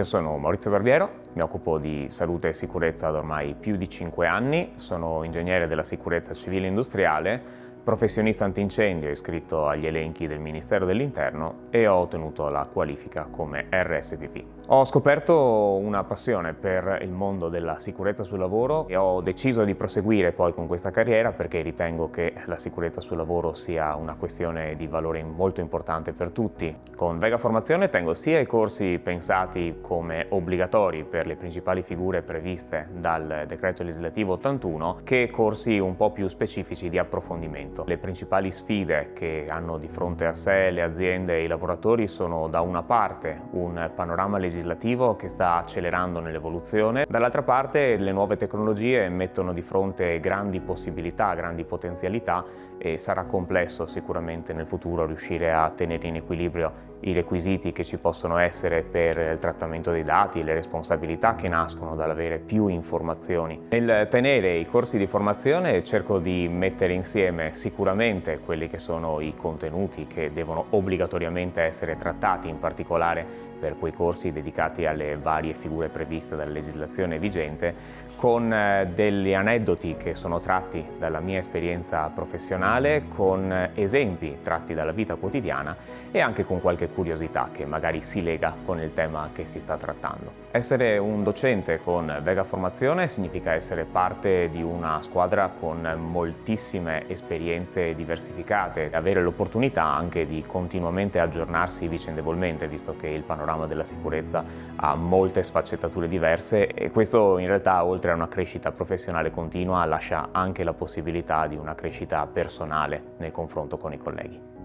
Io sono Maurizio Barbiero, mi occupo di salute e sicurezza da ormai più di 5 anni, sono ingegnere della sicurezza civile industriale, professionista antincendio iscritto agli elenchi del Ministero dell'Interno e ho ottenuto la qualifica come RSPP. Ho scoperto una passione per il mondo della sicurezza sul lavoro e ho deciso di proseguire poi con questa carriera perché ritengo che la sicurezza sul lavoro sia una questione di valore molto importante per tutti. Con Vega Formazione tengo sia i corsi pensati come obbligatori per le principali figure previste dal decreto legislativo 81 che corsi un po' più specifici di approfondimento. Le principali sfide che hanno di fronte a sé le aziende e i lavoratori sono da una parte un panorama legislativo che sta accelerando nell'evoluzione, dall'altra parte le nuove tecnologie mettono di fronte grandi possibilità, grandi potenzialità e sarà complesso sicuramente nel futuro riuscire a tenere in equilibrio i requisiti che ci possono essere per il trattamento dei dati, le responsabilità che nascono dall'avere più informazioni. Nel tenere i corsi di formazione cerco di mettere insieme sicuramente quelli che sono i contenuti che devono obbligatoriamente essere trattati, in particolare per quei corsi dedicati alle varie figure previste dalla legislazione vigente, con degli aneddoti che sono tratti dalla mia esperienza professionale, con esempi tratti dalla vita quotidiana e anche con qualche curiosità che magari si lega con il tema che si sta trattando. Essere un docente con Vega Formazione significa essere parte di una squadra con moltissime esperienze diversificate, avere l'opportunità anche di continuamente aggiornarsi vicendevolmente, visto che il panorama della sicurezza ha molte sfaccettature diverse e questo in realtà, oltre a una crescita professionale continua, lascia anche la possibilità di una crescita personale nel confronto con i colleghi.